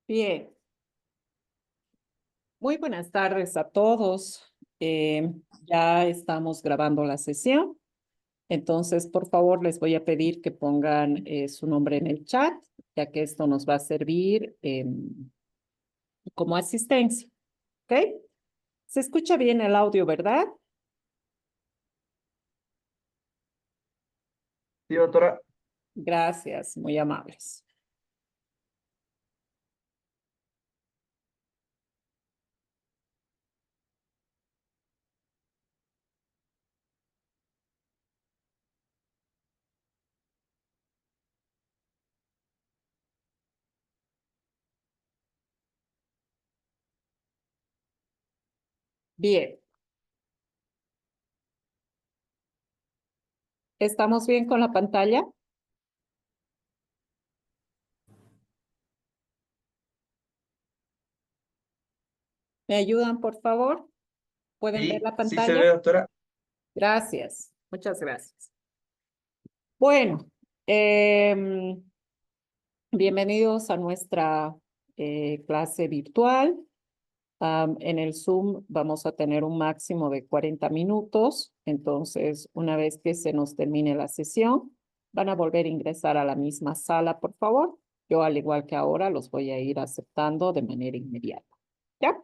Bien, muy buenas tardes a todos. Ya estamos grabando la sesión, entonces por favor les voy a pedir que pongan su nombre en el chat, ya que esto nos va a servir como asistencia, ¿ok? Se escucha bien el audio, ¿verdad? Sí, doctora. Gracias, muy amables. Bien, ¿estamos bien con la pantalla? ¿Me ayudan, por favor? ¿Pueden ver Sí, la sí se pantalla? ve, doctora. Gracias, muchas gracias. Bueno, em, bienvenidos a nuestra clase virtual. En el Zoom vamos a tener un máximo de 40 minutos. Entonces, una vez que se nos termine la sesión, van a volver a ingresar a la misma sala, por favor. Yo, al igual que ahora, los voy a ir aceptando de manera inmediata. ¿Ya?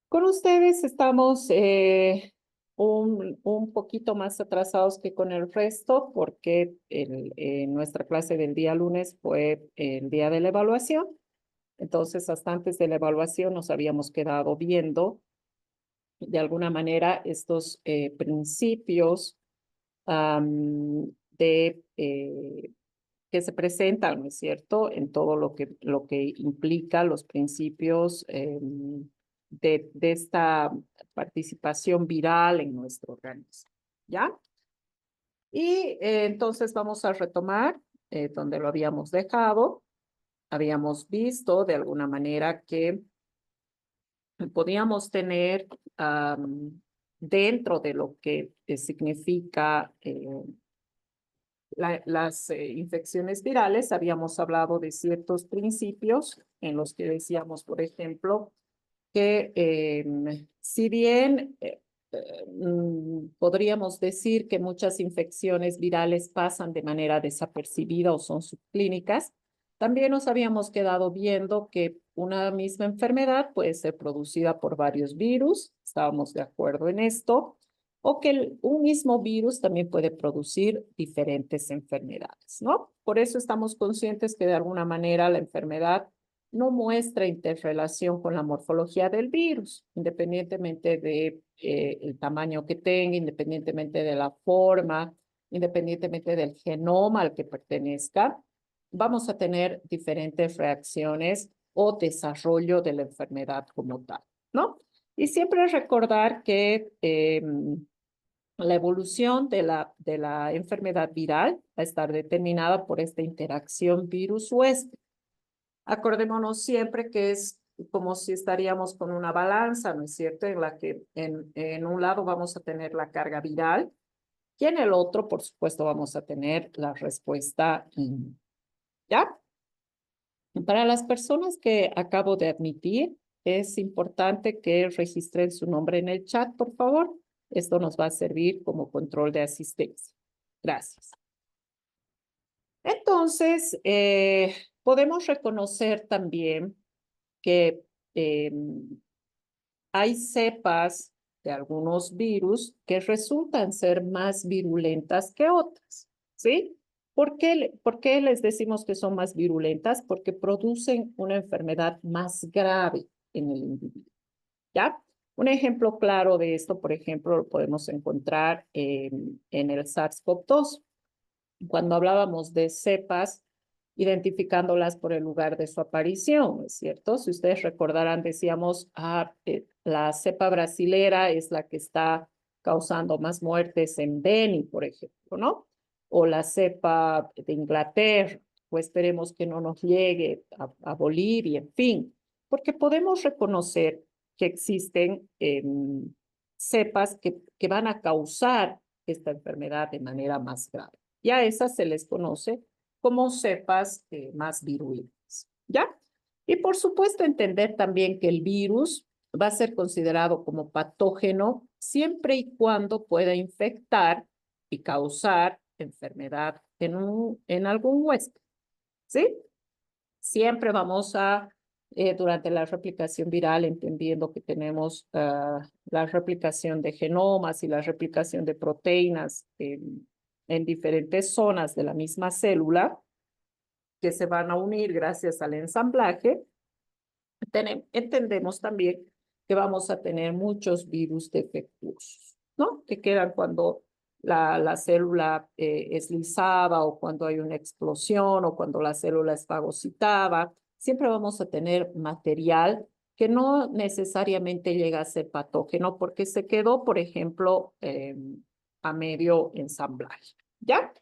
Con ustedes estamos un poquito más atrasados que con el resto porque nuestra clase del día lunes fue el día de la evaluación. Entonces, hasta antes de la evaluación nos habíamos quedado viendo de alguna manera estos principios de que se presentan, ¿no es cierto?, en todo lo que implica los principios de esta participación viral en nuestro organismo, ¿ya? Y entonces vamos a retomar donde lo habíamos dejado. Habíamos visto de alguna manera que podíamos tener dentro de lo que significa las infecciones virales, habíamos hablado de ciertos principios en los que decíamos, por ejemplo, que si bien podríamos decir que muchas infecciones virales pasan de manera desapercibida o son subclínicas, también nos habíamos quedado viendo que una misma enfermedad puede ser producida por varios virus, estábamos de acuerdo en esto, o que un mismo virus también puede producir diferentes enfermedades, ¿no? Por eso estamos conscientes que de alguna manera la enfermedad no muestra interrelación con la morfología del virus, independientemente de el tamaño que tenga, independientemente de la forma, independientemente del genoma al que pertenezca, vamos a tener diferentes reacciones o desarrollo de la enfermedad como tal, ¿no? Y siempre recordar que la evolución de la enfermedad viral va a estar determinada por esta interacción virus-huésped. Acordémonos siempre que es como si estaríamos con una balanza, ¿no es cierto? En la que en un lado vamos a tener la carga viral y en el otro, por supuesto, vamos a tener la respuesta inmune. ¿Ya? Para las personas que acabo de admitir, es importante que registren su nombre en el chat, por favor. Esto nos va a servir como control de asistencia. Gracias. Entonces, podemos reconocer también que hay cepas de algunos virus que resultan ser más virulentas que otras, ¿sí? ¿Por qué les decimos que son más virulentas? Porque producen una enfermedad más grave en el individuo, ¿ya? Un ejemplo claro de esto, por ejemplo, lo podemos encontrar en el SARS-CoV-2. Cuando hablábamos de cepas, identificándolas por el lugar de su aparición, ¿es cierto? Si ustedes recordarán, decíamos, la cepa brasilera es la que está causando más muertes en Beni, por ejemplo, ¿no? O la cepa de Inglaterra, o esperemos que no nos llegue a Bolivia, en fin, porque podemos reconocer que existen cepas que van a causar esta enfermedad de manera más grave. Y a esas se les conoce como cepas más virulentas, ¿ya? Y por supuesto entender también que el virus va a ser considerado como patógeno siempre y cuando pueda infectar y causar enfermedad en algún huésped, ¿sí? Siempre vamos a, durante la replicación viral, entendiendo que tenemos la replicación de genomas y la replicación de proteínas en diferentes zonas de la misma célula que se van a unir gracias al ensamblaje, entendemos también que vamos a tener muchos virus defectuosos, ¿no? Que quedan cuando la célula es lisada o cuando hay una explosión o cuando la célula es fagocitada. Siempre vamos a tener material que no necesariamente llega a ser patógeno porque se quedó, por ejemplo, a medio ensamblaje, ¿ya?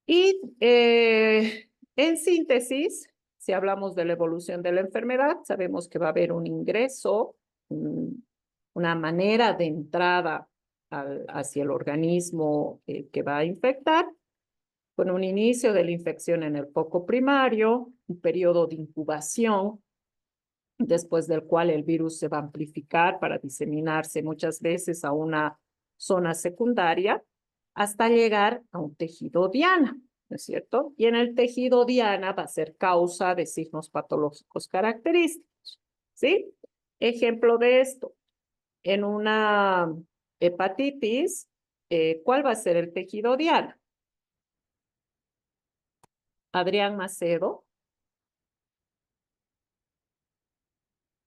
Y en síntesis, si hablamos de la evolución de la enfermedad, sabemos que va a haber un ingreso, una manera de entrada hacia el organismo que va a infectar, con un inicio de la infección en el foco primario, un periodo de incubación, después del cual el virus se va a amplificar para diseminarse muchas veces a una zona secundaria, hasta llegar a un tejido diana, ¿no es cierto? Y en el tejido diana va a ser causa de signos patológicos característicos, ¿sí? Ejemplo de esto, en una hepatitis, ¿cuál va a ser el tejido diana? Adrián Macedo,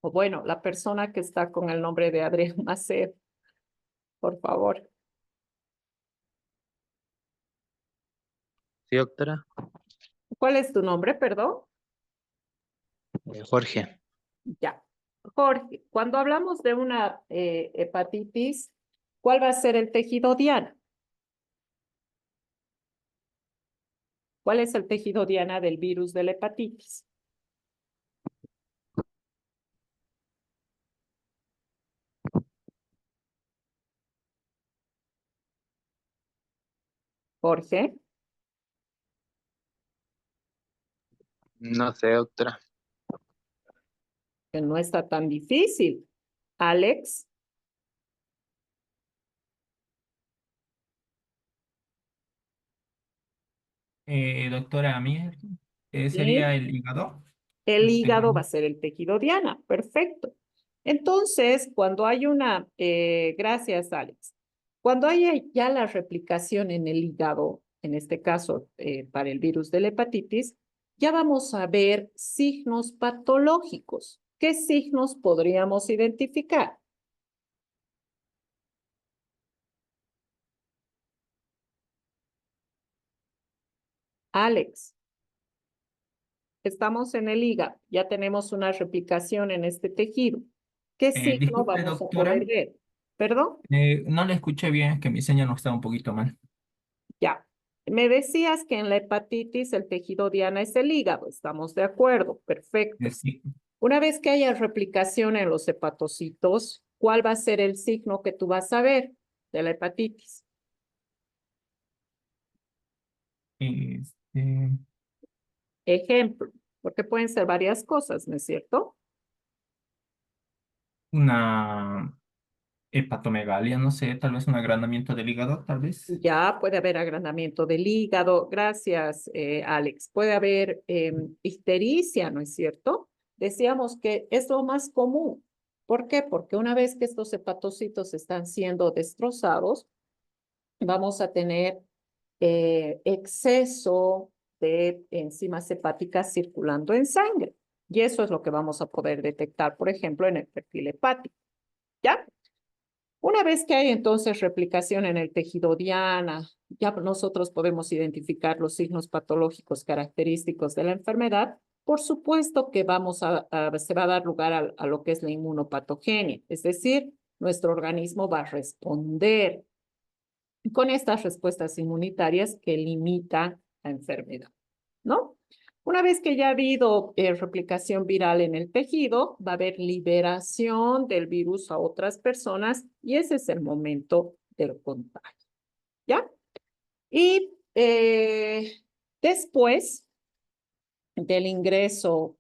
o bueno, la persona que está con el nombre de Adrián Macedo, por favor. Sí, doctora. ¿Cuál es tu nombre, perdón? Jorge. Ya. Jorge, cuando hablamos de una hepatitis, ¿cuál va a ser el tejido diana? ¿Cuál es el tejido diana del virus de la hepatitis? Jorge, No sé, doctora. que no está tan difícil. Alex, Doctora, a mí sería ¿sí? el hígado. El El hígado va tejido. a ser el tejido diana. Perfecto. Entonces, cuando hay una, gracias, Alex, cuando hay ya la replicación en el hígado, en este caso para el virus de la hepatitis, ya vamos a ver signos patológicos. ¿Qué signos podríamos identificar? Alex, estamos en el hígado, ya tenemos una replicación en este tejido. ¿Qué signo Disculpe, vamos a poder doctora, ver? ¿Perdón? no le escuché bien, es que mi señal no está un poquito mal. Ya. Me decías que en la hepatitis el tejido diana es el hígado. Estamos de acuerdo. Perfecto. Sí, Una vez que haya replicación en los hepatocitos, ¿cuál va a ser el signo que tú vas a ver de la hepatitis? este, Ejemplo, porque pueden ser varias cosas, ¿no es cierto? una hepatomegalia, no sé, tal vez un agrandamiento del hígado, tal vez. Ya puede haber agrandamiento del hígado. Gracias, Alex. Puede haber ictericia, ¿no es cierto? Decíamos que es lo más común. ¿Por qué? Porque una vez que estos hepatocitos están siendo destrozados, vamos a tener exceso de enzimas hepáticas circulando en sangre. Y eso es lo que vamos a poder detectar, por ejemplo, en el perfil hepático. ¿Ya? Una vez que hay entonces replicación en el tejido diana, ya nosotros podemos identificar los signos patológicos característicos de la enfermedad. Por supuesto que se va a dar lugar a lo que es la inmunopatogenia, es decir, nuestro organismo va a responder con estas respuestas inmunitarias que limitan la enfermedad, ¿no? Una vez que ya ha habido replicación viral en el tejido, va a haber liberación del virus a otras personas y ese es el momento del contagio, ¿ya? Y después del ingreso,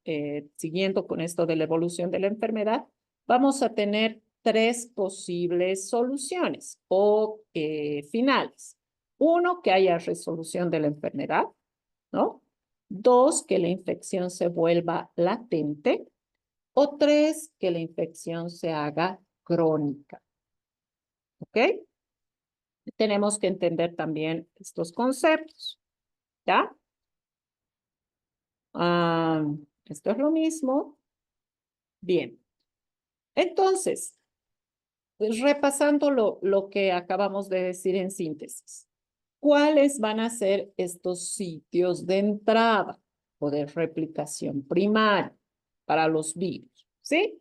siguiendo con esto de la evolución de la enfermedad, vamos a tener 3 posibles soluciones o finales. 1, que haya resolución de la enfermedad, ¿no? 2, que la infección se vuelva latente. O 3, que la infección se haga crónica. ¿Ok? Tenemos que entender también estos conceptos. ¿Ya? Esto es lo mismo. Bien. Entonces, pues repasando lo que acabamos de decir en síntesis. ¿Cuáles van a ser estos sitios de entrada o de replicación primaria para los virus? ¿Sí?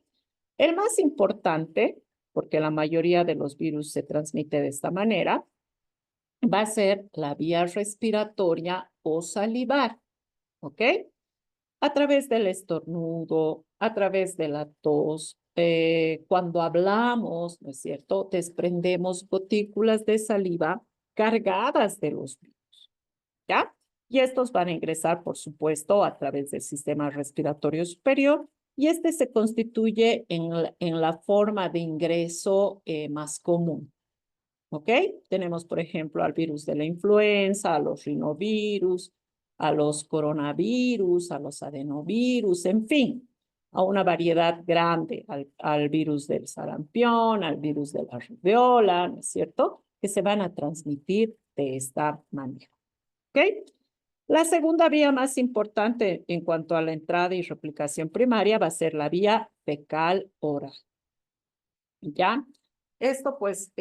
El más importante, porque la mayoría de los virus se transmite de esta manera, va a ser la vía respiratoria o salivar. ¿Ok? A través del estornudo, a través de la tos. Cuando hablamos, ¿no es cierto? Desprendemos gotículas de saliva cargadas de los virus, ¿ya? Y estos van a ingresar, por supuesto, a través del sistema respiratorio superior, y este se constituye en la forma de ingreso más común. ¿Ok? Tenemos, por ejemplo, al virus de la influenza, a los rinovirus, a los coronavirus, a los adenovirus, en fin, a una variedad grande, al virus del sarampión, al virus de la rubiola, ¿no es cierto? Que se van a transmitir de esta manera. ¿Ok? La segunda vía más importante en cuanto a la entrada y replicación primaria va a ser la vía fecal oral. ¿Ya? Esto pues,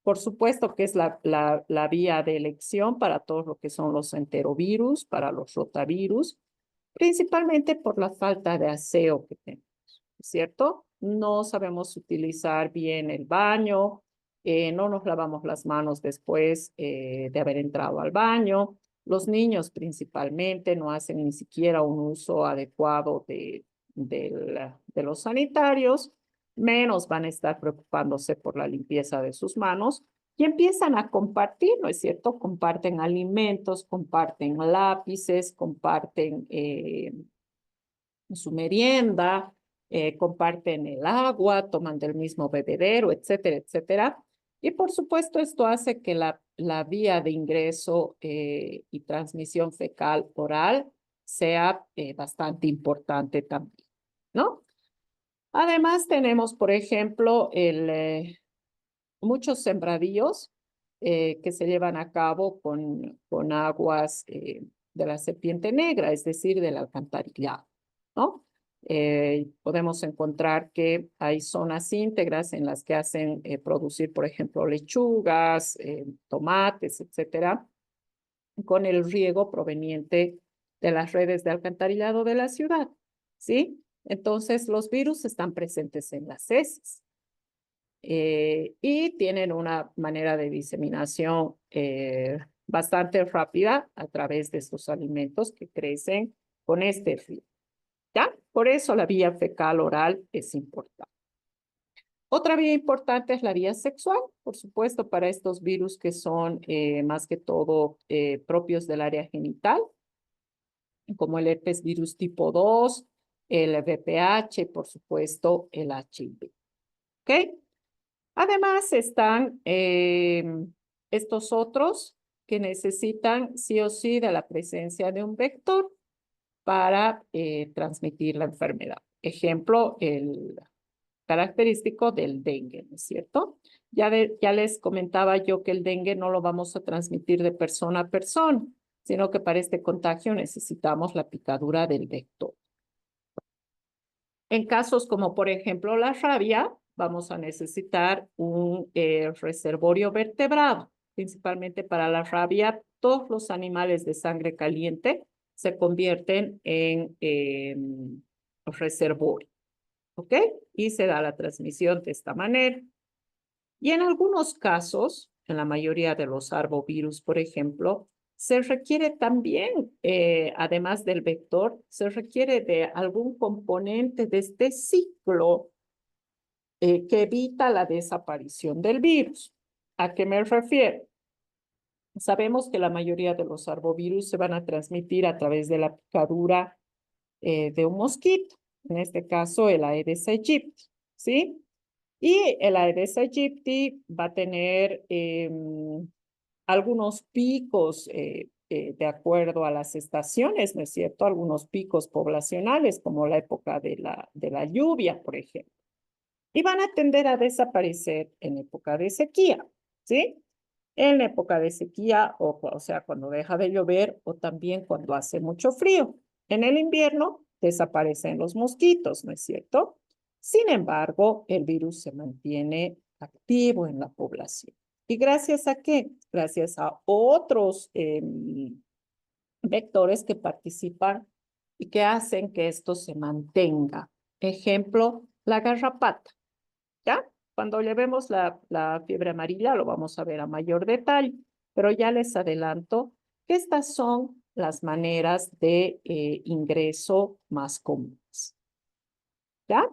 por supuesto que es la vía de elección para todo lo que son los enterovirus, para los rotavirus, principalmente por la falta de aseo que tenemos, ¿cierto? No sabemos utilizar bien el baño, no nos lavamos las manos después de haber entrado al baño. Los niños principalmente no hacen ni siquiera un uso adecuado de los sanitarios, menos van a estar preocupándose por la limpieza de sus manos y empiezan a compartir, ¿no es cierto? Comparten alimentos, comparten lápices, comparten su merienda, comparten el agua, toman del mismo bebedero, etcétera, etcétera. Y por supuesto esto hace que la vía de ingreso y transmisión fecal oral sea bastante importante también, ¿no? Además tenemos, por ejemplo, muchos sembradíos que se llevan a cabo con aguas de la serpiente negra, es decir, del alcantarillado, ¿no? Podemos encontrar que hay zonas íntegras en las que hacen producir, por ejemplo, lechugas, tomates, etcétera, con el riego proveniente de las redes de alcantarillado de la ciudad, ¿sí? Entonces, los virus están presentes en las heces y tienen una manera de diseminación bastante rápida a través de estos alimentos que crecen con este riego, ¿ya? Por eso la vía fecal oral es importante. Otra vía importante es la vía sexual, por supuesto, para estos virus que son más que todo propios del área genital, como el herpes virus tipo 2, el VPH, por supuesto, el HIV. ¿Ok? Además están estos otros que necesitan sí o sí de la presencia de un vector para transmitir la enfermedad. Ejemplo, el característico del dengue, ¿no es cierto? Ya les comentaba yo que el dengue no lo vamos a transmitir de persona a persona, sino que para este contagio necesitamos la picadura del vector. En casos como, por ejemplo, la rabia, vamos a necesitar un reservorio vertebrado. Principalmente para la rabia, todos los animales de sangre caliente se convierten en reservorio, ¿ok? Y se da la transmisión de esta manera. Y en algunos casos, en la mayoría de los arbovirus, por ejemplo, se requiere también, además del vector, se requiere de algún componente de este ciclo que evita la desaparición del virus. ¿A qué me refiero? Sabemos que la mayoría de los arbovirus se van a transmitir a través de la picadura de un mosquito, en este caso el Aedes aegypti, ¿sí? Y el Aedes aegypti va a tener algunos picos de acuerdo a las estaciones, ¿no es cierto? Algunos picos poblacionales, como la época de la lluvia, por ejemplo. Y van a tender a desaparecer en época de sequía, ¿sí? En época de sequía, o sea, cuando deja de llover o también cuando hace mucho frío. En el invierno desaparecen los mosquitos, ¿no es cierto? Sin embargo, el virus se mantiene activo en la población. ¿Y gracias a qué? Gracias a otros vectores que participan y que hacen que esto se mantenga. Ejemplo, la garrapata, ¿ya? Cuando llevemos la fiebre amarilla lo vamos a ver a mayor detalle, pero ya les adelanto que estas son las maneras de ingreso más comunes. ¿Ya?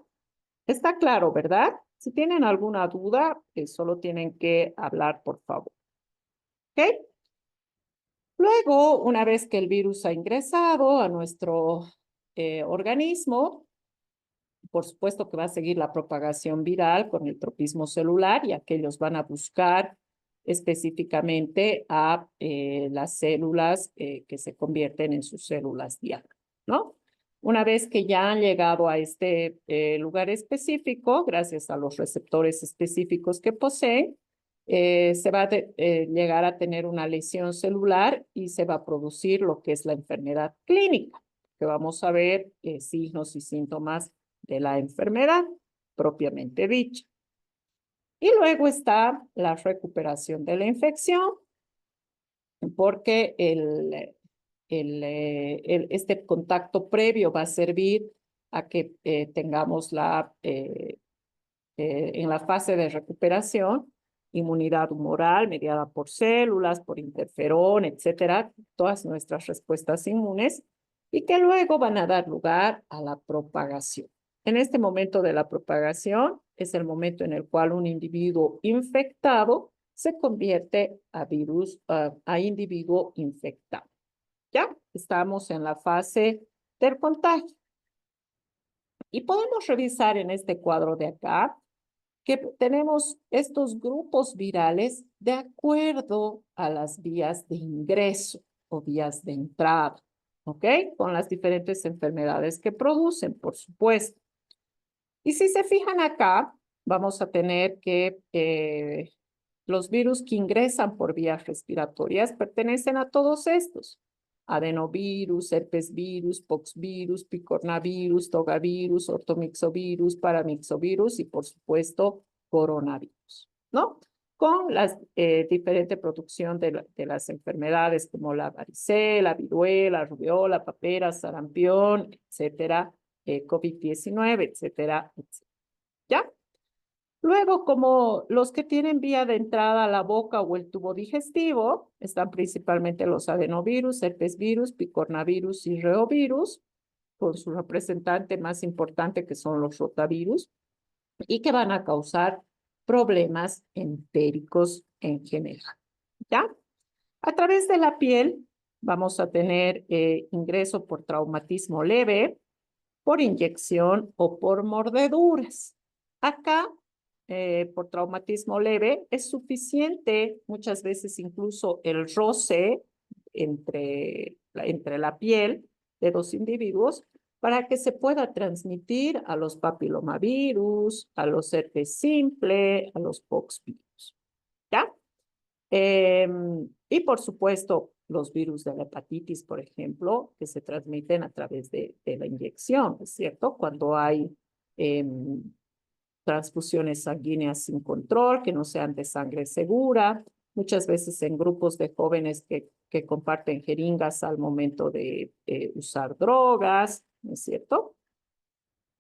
Está claro, ¿verdad? Si tienen alguna duda, solo tienen que hablar, por favor. ¿Ok? Luego, una vez que el virus ha ingresado a nuestro organismo, por supuesto que va a seguir la propagación viral con el tropismo celular y aquellos van a buscar específicamente a las células que se convierten en sus células diana, ¿no? Una vez que ya han llegado a este lugar específico, gracias a los receptores específicos que poseen, se va a llegar a tener una lesión celular y se va a producir lo que es la enfermedad clínica, que vamos a ver signos y síntomas de la enfermedad propiamente dicha. Y luego está la recuperación de la infección, porque este contacto previo va a servir a que tengamos en la fase de recuperación, inmunidad humoral mediada por células, por interferón, etcétera, todas nuestras respuestas inmunes, y que luego van a dar lugar a la propagación. En este momento de la propagación es el momento en el cual un individuo infectado se convierte a individuo infectado. ¿Ya? Estamos en la fase del contagio. Y podemos revisar en este cuadro de acá que tenemos estos grupos virales de acuerdo a las vías de ingreso o vías de entrada, ¿ok? Con las diferentes enfermedades que producen, por supuesto. Y si se fijan acá, vamos a tener que los virus que ingresan por vías respiratorias pertenecen a todos estos. Adenovirus, herpesvirus, poxvirus, picornavirus, togavirus, ortomixovirus, paramixovirus y, por supuesto, coronavirus, ¿no? Con la diferente producción de las enfermedades como la varicela, viruela, rubiola, papera, sarampión, etcétera, COVID-19, etcétera, etcétera. ¿Ya? Luego, como los que tienen vía de entrada a la boca o el tubo digestivo, están principalmente los adenovirus, herpesvirus, picornavirus y reovirus, con su representante más importante que son los rotavirus, y que van a causar problemas entéricos en general. ¿Ya? A través de la piel vamos a tener ingreso por traumatismo leve, por inyección o por mordeduras. Acá, por traumatismo leve, es suficiente muchas veces incluso el roce entre la piel de dos individuos para que se pueda transmitir a los papilomavirus, a los herpes simple, a los poxvirus. ¿Ya? Y por supuesto, los virus de la hepatitis, por ejemplo, que se transmiten a través de la inyección, ¿es cierto? Cuando hay transfusiones sanguíneas sin control, que no sean de sangre segura, muchas veces en grupos de jóvenes que comparten jeringas al momento de usar drogas, ¿no es cierto?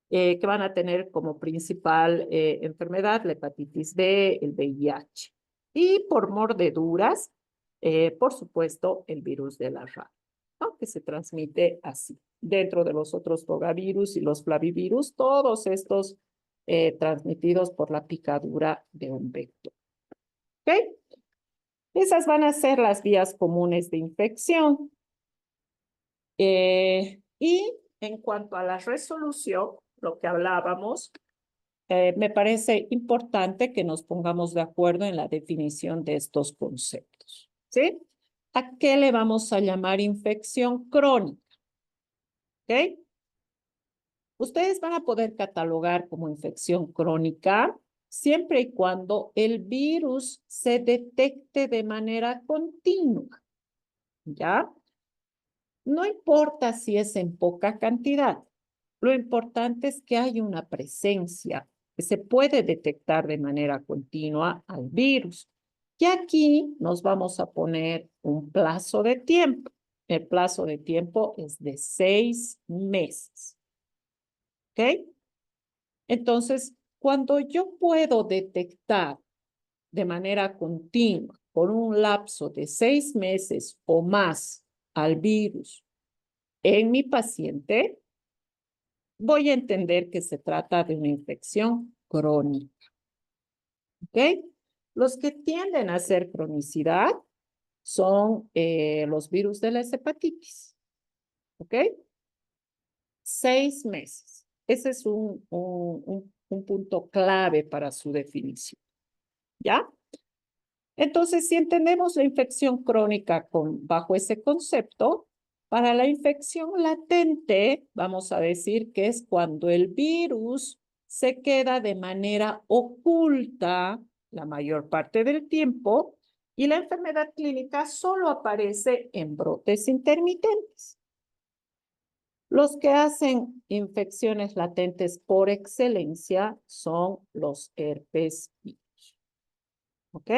Que van a tener como principal enfermedad la hepatitis B, el VIH. Y por mordeduras, por supuesto, el virus de la rabia, ¿no? Que se transmite así. Dentro de los otros togavirus y los flavivirus, todos estos transmitidos por la picadura de un vector. ¿Ok? Esas van a ser las vías comunes de infección. Y en cuanto a la resolución, lo que hablábamos, me parece importante que nos pongamos de acuerdo en la definición de estos conceptos, ¿sí? ¿A qué le vamos a llamar infección crónica? ¿Ok? Ustedes van a poder catalogar como infección crónica siempre y cuando el virus se detecte de manera continua, ¿ya? No importa si es en poca cantidad, lo importante es que hay una presencia, que se puede detectar de manera continua al virus. Y aquí nos vamos a poner un plazo de tiempo. El plazo de tiempo es de 6 meses. ¿Ok? Entonces, cuando yo puedo detectar de manera continua, por un lapso de 6 meses o más, al virus en mi paciente, voy a entender que se trata de una infección crónica. ¿Ok? Los que tienden a hacer cronicidad son los virus de las hepatitis. ¿Ok? 6 meses. Ese es un punto clave para su definición. ¿Ya? Entonces, si entendemos la infección crónica bajo ese concepto, para la infección latente, vamos a decir que es cuando el virus se queda de manera oculta la mayor parte del tiempo y la enfermedad clínica solo aparece en brotes intermitentes. Los que hacen infecciones latentes por excelencia son los herpes virus. ¿Ok?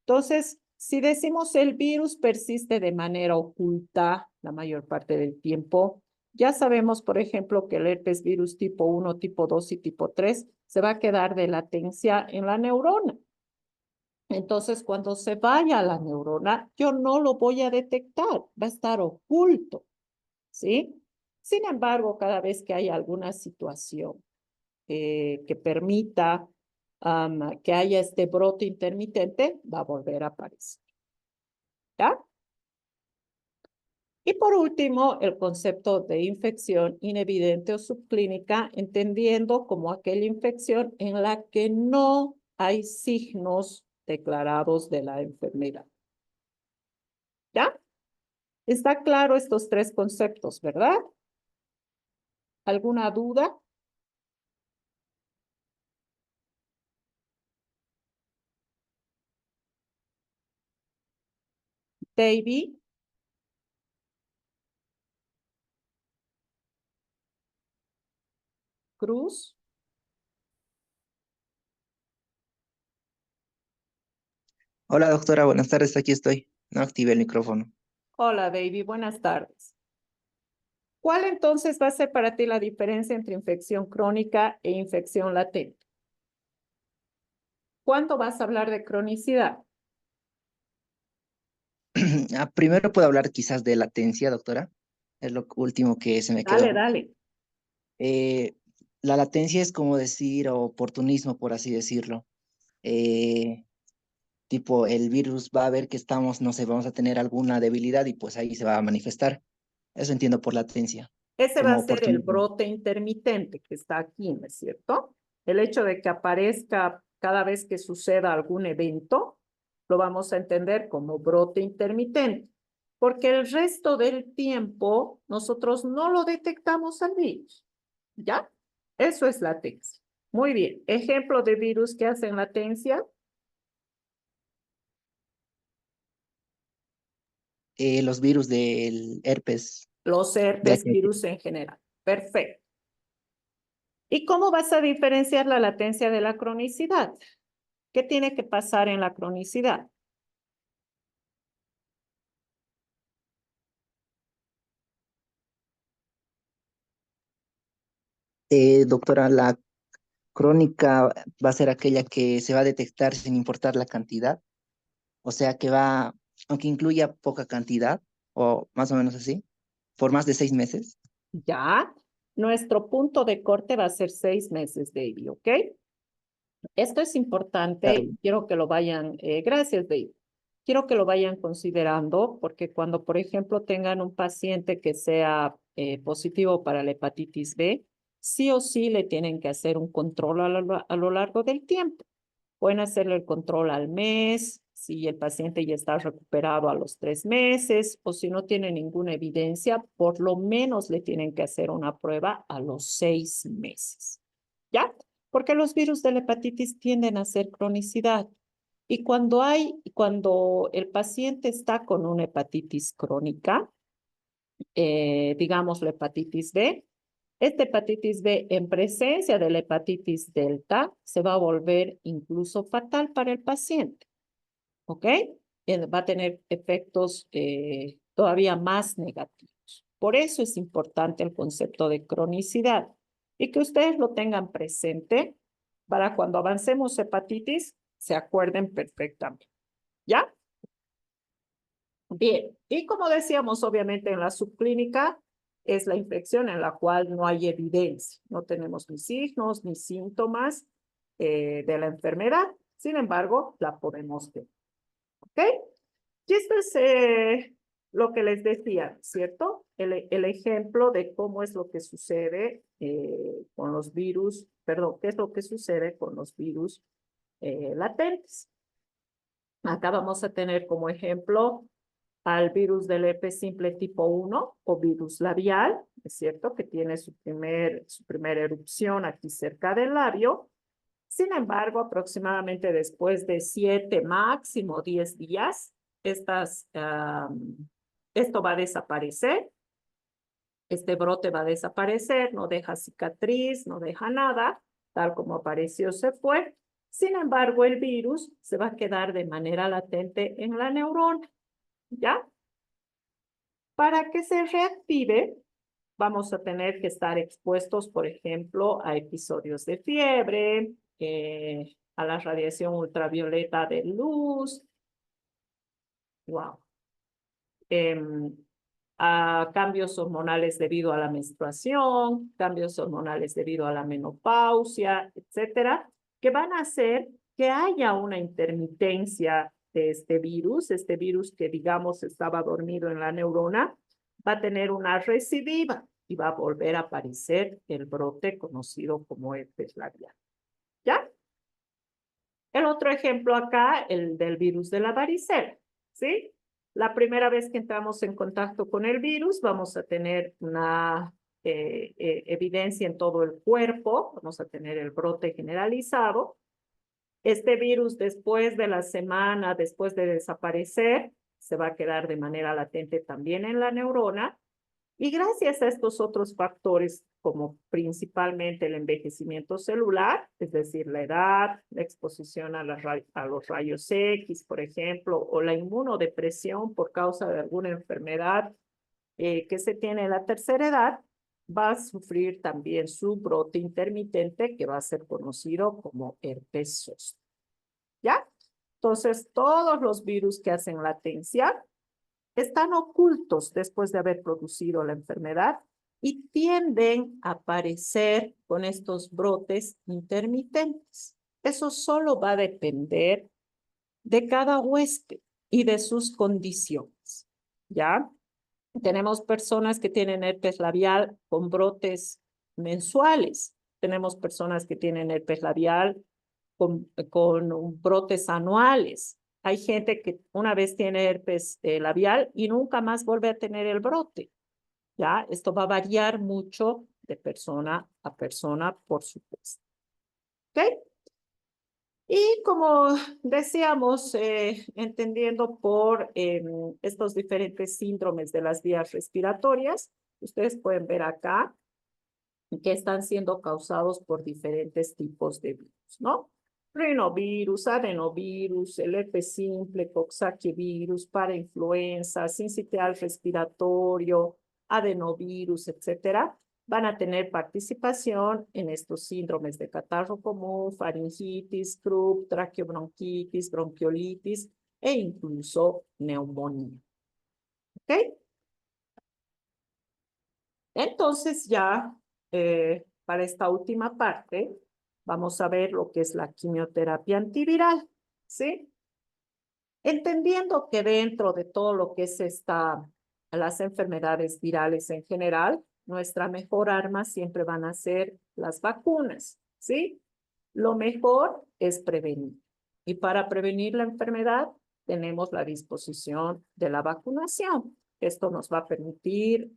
Entonces, si decimos el virus persiste de manera oculta la mayor parte del tiempo, ya sabemos, por ejemplo, que el herpes virus tipo 1, tipo 2 y tipo 3 se va a quedar de latencia en la neurona. Entonces, cuando se vaya a la neurona, yo no lo voy a detectar, va a estar oculto, ¿sí? Sin embargo, cada vez que hay alguna situación que permita que haya este brote intermitente, va a volver a aparecer. ¿Ya? Y por último, el concepto de infección inevidente o subclínica, entendiendo como aquella infección en la que no hay signos declarados de la enfermedad. ¿Ya? Está claro estos tres conceptos, ¿verdad? ¿Alguna duda? David, Cruz. Hola doctora, buenas tardes, aquí estoy. No activé el micrófono. Hola, David, buenas tardes. ¿Cuál entonces va a ser para ti la diferencia entre infección crónica e infección latente? ¿Cuándo vas a hablar de cronicidad? Primero puedo hablar quizás de latencia, doctora. Es lo último que se me Dale, quedó. dale. Eh, la latencia es como decir oportunismo, por así decirlo. Eh, tipo, el virus va a ver que estamos, no sé, vamos a tener alguna debilidad y pues ahí se va a manifestar. Eso entiendo por latencia, Ese va como a ser el oportunismo. brote intermitente que está aquí, ¿no es cierto? El hecho de que aparezca cada vez que suceda algún evento, lo vamos a entender como brote intermitente, porque el resto del tiempo nosotros no lo detectamos al virus, ¿ya? Eso es latencia. Muy bien. Ejemplo de virus que hacen latencia, Los virus del herpes, los ya herpes que virus en general. Perfecto. ¿Y cómo vas a diferenciar la latencia de la cronicidad? ¿Qué tiene que pasar en la cronicidad? doctora, la crónica va a ser aquella que se va a detectar sin importar la cantidad. O sea que va, aunque incluya poca cantidad, o más o menos así, por más de 6 meses. Ya, nuestro punto de corte va a ser 6 meses, David, ¿ok? Esto es importante Claro. y quiero que lo vayan, gracias, David. quiero que lo vayan considerando porque cuando, por ejemplo, tengan un paciente que sea positivo para la hepatitis B, sí o sí le tienen que hacer un control a lo largo del tiempo. Pueden hacerle el control al mes, si el paciente ya está recuperado a los 3 meses, o si no tiene ninguna evidencia, por lo menos le tienen que hacer una prueba a los 6 meses. ¿Ya? Porque los virus de la hepatitis tienden a hacer cronicidad. Y cuando el paciente está con una hepatitis crónica, digamos la hepatitis B, esta hepatitis B en presencia de la hepatitis delta se va a volver incluso fatal para el paciente, ¿ok? Va a tener efectos todavía más negativos. Por eso es importante el concepto de cronicidad y que ustedes lo tengan presente para cuando avancemos hepatitis se acuerden perfectamente, ¿ya? Bien, y como decíamos, obviamente en la subclínica es la infección en la cual no hay evidencia, no tenemos ni signos ni síntomas de la enfermedad, sin embargo, la podemos ver, ¿ok? Y esto es lo que les decía, ¿cierto? El ejemplo de cómo es lo que sucede con los virus, perdón, qué es lo que sucede con los virus latentes. Acá vamos a tener como ejemplo al virus del herpes simple tipo 1 o virus labial, ¿es cierto? Que tiene su primera erupción aquí cerca del labio. Sin embargo, aproximadamente después de 7, máximo 10 días, esto va a desaparecer. Este brote va a desaparecer, no deja cicatriz, no deja nada, tal como apareció se fue. Sin embargo, el virus se va a quedar de manera latente en la neurona, ¿ya? Para que se reactive, vamos a tener que estar expuestos, por ejemplo, a episodios de fiebre, a la radiación ultravioleta de luz, wow, a cambios hormonales debido a la menstruación, cambios hormonales debido a la menopausia, etcétera, que van a hacer que haya una intermitencia de este virus que digamos estaba dormido en la neurona, va a tener una recidiva y va a volver a aparecer el brote conocido como herpes labial. ¿Ya? El otro ejemplo acá, el del virus de la varicela, ¿sí? La primera vez que entramos en contacto con el virus, vamos a tener una evidencia en todo el cuerpo, vamos a tener el brote generalizado. Este virus después de la semana, después de desaparecer, se va a quedar de manera latente también en la neurona. Y gracias a estos otros factores, como principalmente el envejecimiento celular, es decir, la edad, la exposición a los rayos X, por ejemplo, o la inmunodepresión por causa de alguna enfermedad que se tiene en la tercera edad, va a sufrir también su brote intermitente que va a ser conocido como herpes zóster. ¿Ya? Entonces, todos los virus que hacen latencia están ocultos después de haber producido la enfermedad y tienden a aparecer con estos brotes intermitentes. Eso solo va a depender de cada huésped y de sus condiciones, ¿ya? Tenemos personas que tienen herpes labial con brotes mensuales. Tenemos personas que tienen herpes labial con brotes anuales. Hay gente que una vez tiene herpes labial y nunca más vuelve a tener el brote. ¿Ya? Esto va a variar mucho de persona a persona, por supuesto. ¿Ok? Y como decíamos, entendiendo por estos diferentes síndromes de las vías respiratorias, ustedes pueden ver acá que están siendo causados por diferentes tipos de virus, ¿no? Rinovirus, adenovirus, el herpes simple, coxsackie-virus, parainfluenza, sincitial respiratorio, adenovirus, etcétera, van a tener participación en estos síndromes de catarro común, faringitis, croup, traqueobronquitis, bronquiolitis e incluso neumonía. ¿Ok? Entonces ya para esta última parte vamos a ver lo que es la quimioterapia antiviral, ¿sí? Entendiendo que dentro de todo lo que es las enfermedades virales en general, nuestra mejor arma siempre van a ser las vacunas, ¿sí? Lo mejor es prevenir. Y para prevenir la enfermedad, tenemos la disposición de la vacunación. Esto nos va a permitir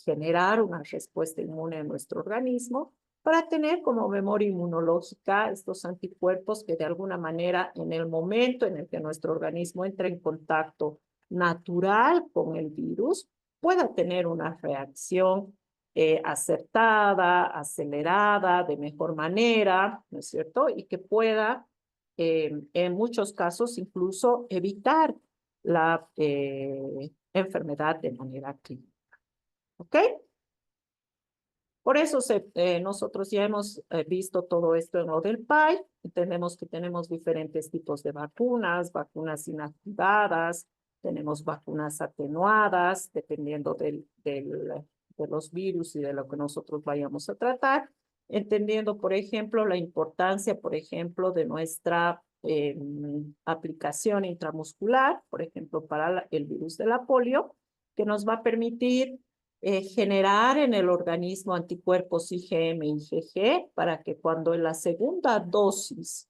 generar una respuesta inmune en nuestro organismo para tener como memoria inmunológica estos anticuerpos que de alguna manera en el momento en el que nuestro organismo entra en contacto natural con el virus, pueda tener una reacción acertada, acelerada, de mejor manera, ¿no es cierto? Y que pueda, en muchos casos, incluso evitar la enfermedad de manera clínica. ¿Ok? Por eso nosotros ya hemos visto todo esto en lo del PAI. Entendemos que tenemos diferentes tipos de vacunas, vacunas inactivadas, tenemos vacunas atenuadas, dependiendo de los virus y de lo que nosotros vayamos a tratar. Entendiendo, por ejemplo, la importancia, por ejemplo, de nuestra aplicación intramuscular, por ejemplo, para el virus de la polio, que nos va a permitir generar en el organismo anticuerpos IgM y IgG para que cuando en la segunda dosis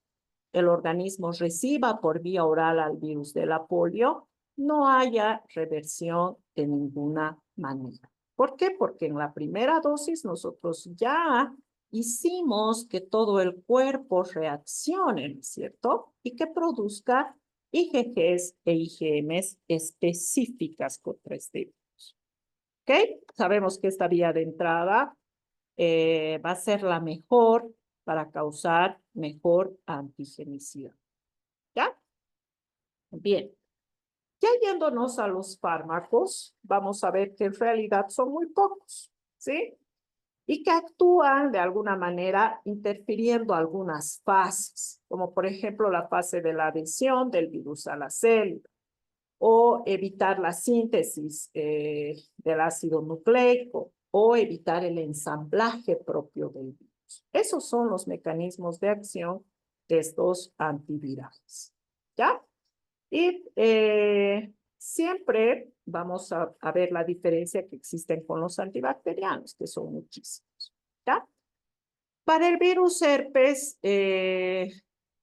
el organismo reciba por vía oral al virus de la polio, no haya reversión de ninguna manera. ¿Por qué? Porque en la primera dosis nosotros ya hicimos que todo el cuerpo reaccione, ¿cierto? Y que produzca IgGs e IgMs específicas contra este virus. ¿Ok? Sabemos que esta vía de entrada va a ser la mejor para causar mejor antigenicidad. ¿Ya? Bien. Ya yéndonos a los fármacos, vamos a ver que en realidad son muy pocos, ¿sí? Y que actúan de alguna manera interfiriendo algunas fases, como por ejemplo la fase de la adhesión del virus a la célula, o evitar la síntesis del ácido nucleico, o evitar el ensamblaje propio del virus. Esos son los mecanismos de acción de estos antivirales, ¿ya? Y siempre vamos a ver la diferencia que existen con los antibacterianos, que son muchísimos, ¿ya? Para el virus herpes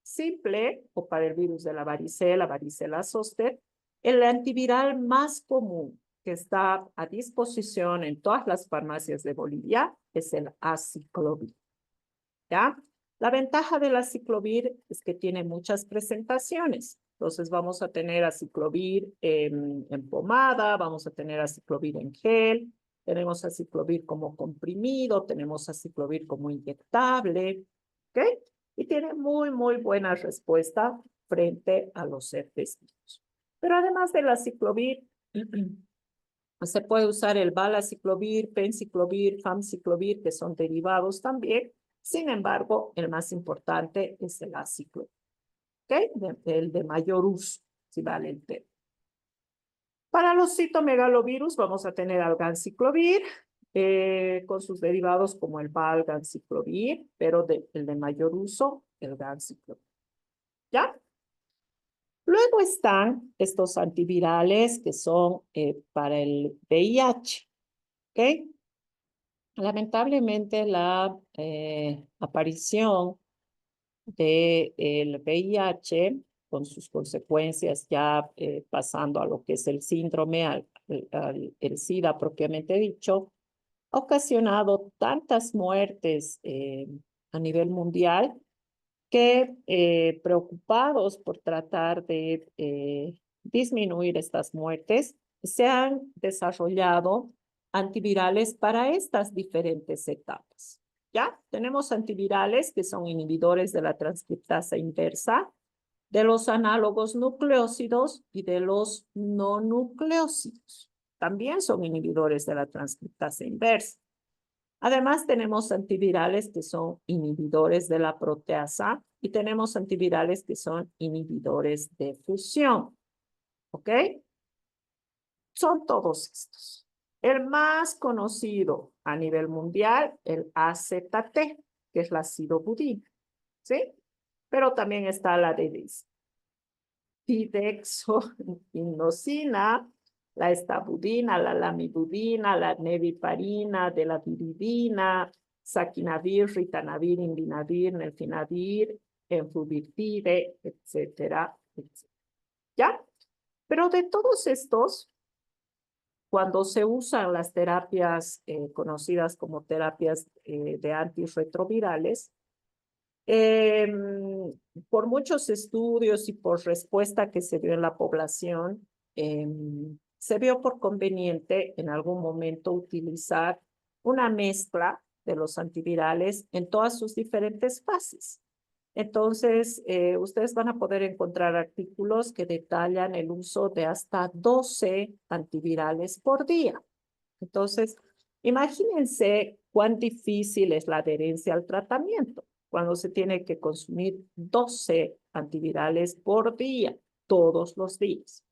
simple, o para el virus de la varicela zoster, el antiviral más común que está a disposición en todas las farmacias de Bolivia es el aciclovir, ¿ya? La ventaja del aciclovir es que tiene muchas presentaciones. Entonces vamos a tener aciclovir en pomada, vamos a tener aciclovir en gel, tenemos aciclovir como comprimido, tenemos aciclovir como inyectable, ¿ok? Y tiene muy, muy buena respuesta frente a los herpes virus. Pero además del aciclovir, se puede usar el valaciclovir, penciclovir, famciclovir, que son derivados también. Sin embargo, el más importante es el aciclovir, ¿ok? El de mayor uso, si vale el tema. Para los citomegalovirus vamos a tener al ganciclovir, con sus derivados como el valganciclovir, pero el de mayor uso, el ganciclovir. ¿Ya? Luego están estos antivirales que son para el VIH, ¿ok? Lamentablemente la aparición del VIH con sus consecuencias ya pasando a lo que es el síndrome, el SIDA propiamente dicho, ha ocasionado tantas muertes a nivel mundial que preocupados por tratar de disminuir estas muertes, se han desarrollado antivirales para estas diferentes etapas. ¿Ya? Tenemos antivirales que son inhibidores de la transcriptasa inversa, de los análogos nucleósidos y de los no nucleósidos. También son inhibidores de la transcriptasa inversa. Además, tenemos antivirales que son inhibidores de la proteasa y tenemos antivirales que son inhibidores de fusión. ¿Ok? Son todos estos. El más conocido a nivel mundial, el AZT, que es la acidobudina, ¿sí? Pero también está la DDIS. pidexoinosina, la estabudina, la lamivudina, la neviparina, de la viridina, saquinavir, ritanavir, indinavir, nelfinavir, enfluvirtide, etcétera, etcétera. ¿Ya? Pero de todos estos, cuando se usan las terapias conocidas como terapias de antirretrovirales, por muchos estudios y por respuesta que se dio en la población, se vio por conveniente en algún momento utilizar una mezcla de los antivirales en todas sus diferentes fases. Entonces, ustedes van a poder encontrar artículos que detallan el uso de hasta 12 antivirales por día. Entonces, imagínense cuán difícil es la adherencia al tratamiento cuando se tiene que consumir 12 antivirales por día, todos los días.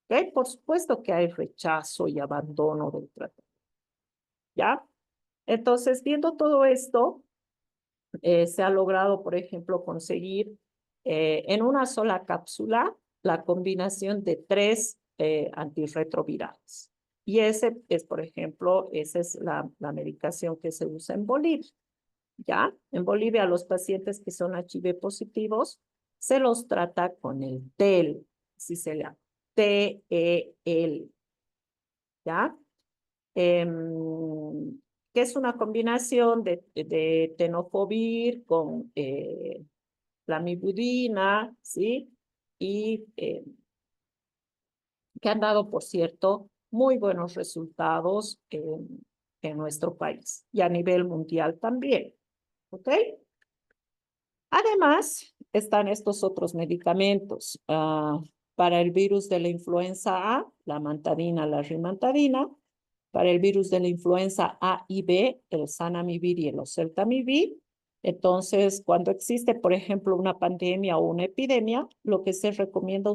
¿Okay? Por supuesto que hay rechazo y abandono del tratamiento. ¿Ya? Entonces, viendo todo esto, se ha logrado, por ejemplo, conseguir en una sola cápsula la combinación de 3 antirretrovirales. Y ese es, por ejemplo, esa es la medicación que se usa en Bolivia. ¿Ya? En Bolivia, los pacientes que son HIV positivos se los trata con el TEL, así se llama, TEL. ¿Ya? Que es una combinación de tenofovir con lamivudina, ¿sí? Y que han dado, por cierto, muy buenos resultados en nuestro país y a nivel mundial también, ¿ok? Además, están estos otros medicamentos para el virus de la influenza A, la mantadina, la rimantadina, para el virus de la influenza A y B, el zanamivir y el oseltamivir. Entonces, cuando existe, por ejemplo, una pandemia o una epidemia, lo que se recomienda